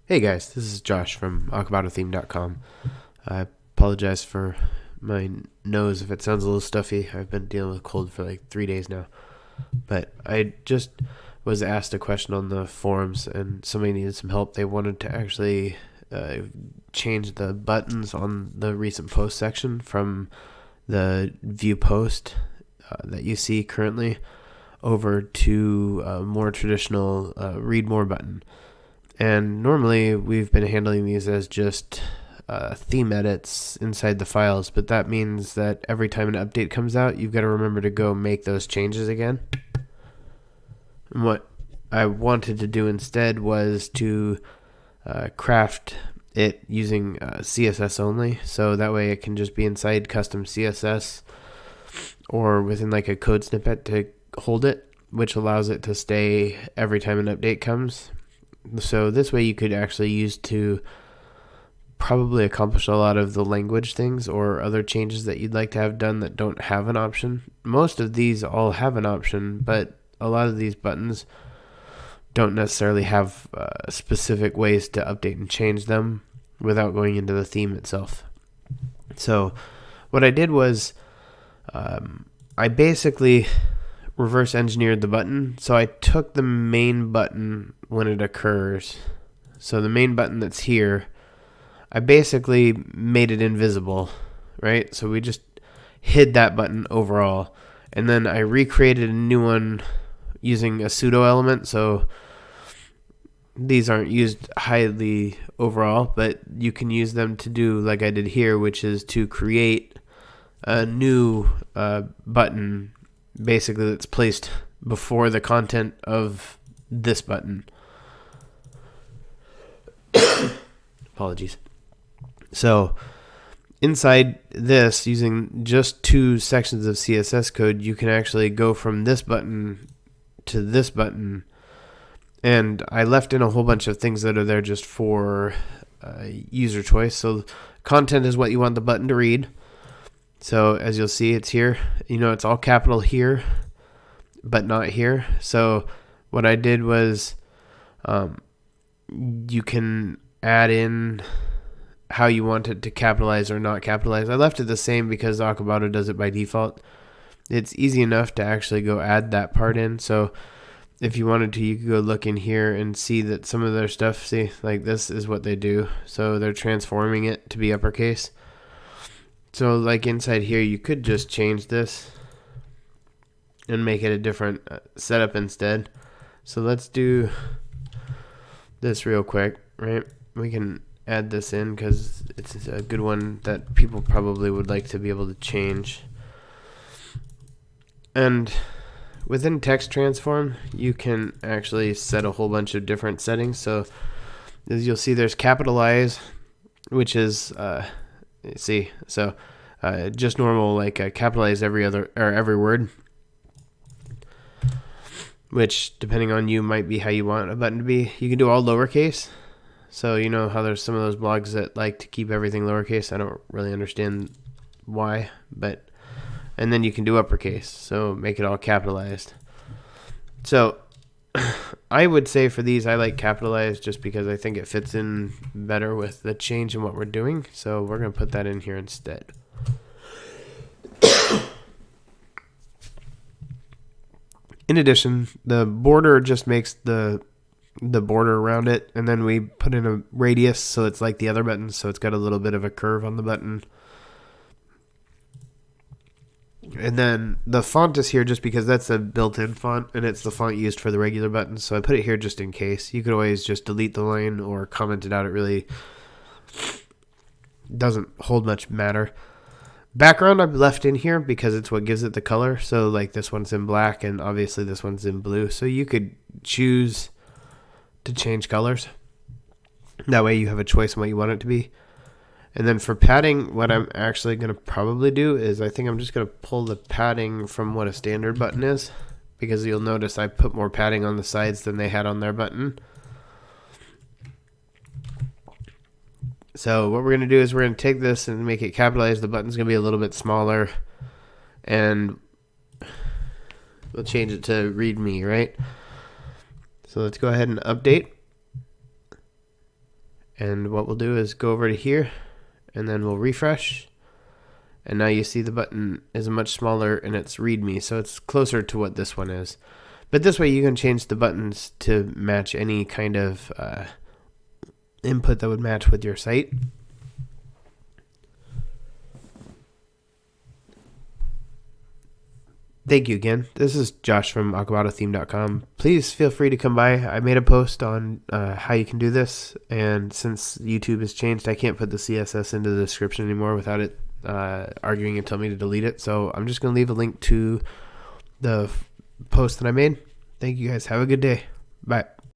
Hey guys, this is Josh from AkabadoTheme.com. I apologize for my nose if it sounds a little stuffy. I've been dealing with a cold for like 3 days now. But I just was asked a question on the forums and somebody needed some help. They wanted to actually change the buttons on the recent post section from the view post that you see currently over to a more traditional read more button. And normally we've been handling these as just theme edits inside the files, but that means that every time an update comes out, you've got to remember to go make those changes again. And what I wanted to do instead was to craft it using CSS only, so that way it can just be inside custom CSS or within like a code snippet to hold it, which allows it to stay every time an update comes. So this way you could actually use to probably accomplish a lot of the language things or other changes that you'd like to have done that don't have an option. Most of these all have an option, but a lot of these buttons don't necessarily have specific ways to update and change them without going into the theme itself. So what I did was I basically reverse engineered the button. So I took the main button when it occurs. So the main button that's here, I basically made it invisible, right? So we just hid that button overall. And then I recreated a new one using a pseudo element. So these aren't used highly overall, but you can use them to do like I did here, which is to create a new button basically that's placed before the content of this button. Apologies. So inside this, using just two sections of CSS code, you can actually go from this button to this button. And I left in a whole bunch of things that are there just for user choice. So content is what you want the button to read. So as you'll see, it's here. It's all capital here, but not here. So what I did was you can add in how you want it to capitalize or not capitalize. I left it the same because Akabado does it by default. It's easy enough to actually go add that part in. So if you wanted to, you could go look in here and see that some of their stuff, see, like this is what they do. So they're transforming it to be uppercase. So like inside here, you could just change this and make it a different setup instead. So let's do this real quick, right? We can add this in because it's a good one that people probably would like to be able to change. And within text transform, you can actually set a whole bunch of different settings. So as you'll see, there's capitalize, which is just normal, like capitalize every other or every word, which depending on you might be how you want a button to be. You can do all lowercase. So you know how there's some of those blogs that like to keep everything lowercase. I don't really understand why, and then you can do uppercase. So make it all capitalized. So I would say for these, I like capitalized just because I think it fits in better with the change in what we're doing. So we're going to put that in here instead. In addition, the border just makes the border around it, and then we put in a radius so it's like the other buttons, so it's got a little bit of a curve on the button. And then the font is here just because that's a built-in font, and it's the font used for the regular buttons, so I put it here just in case. You could always just delete the line or comment it out. It really doesn't hold much matter. Background I've left in here because it's what gives it the color. So like this one's in black and obviously this one's in blue. So you could choose to change colors. That way you have a choice on what you want it to be. And then for padding, what I'm actually going to probably do is I think I'm just going to pull the padding from what a standard button is, because you'll notice I put more padding on the sides than they had on their button. So what we're going to do is we're going to take this and make it capitalized. The button's going to be a little bit smaller, and we'll change it to read me, right? So let's go ahead and update. And what we'll do is go over to here, and then we'll refresh. And now you see the button is much smaller and it's README, so it's closer to what this one is. But this way you can change the buttons to match any kind of input that would match with your site. Thank you again. This is Josh from AquabatoTheme.com. Please feel free to come by. I made a post on how you can do this, and since YouTube has changed, I can't put the CSS into the description anymore without it arguing and telling me to delete it. So I'm just going to leave a link to the post that I made. Thank you guys. Have a good day. Bye.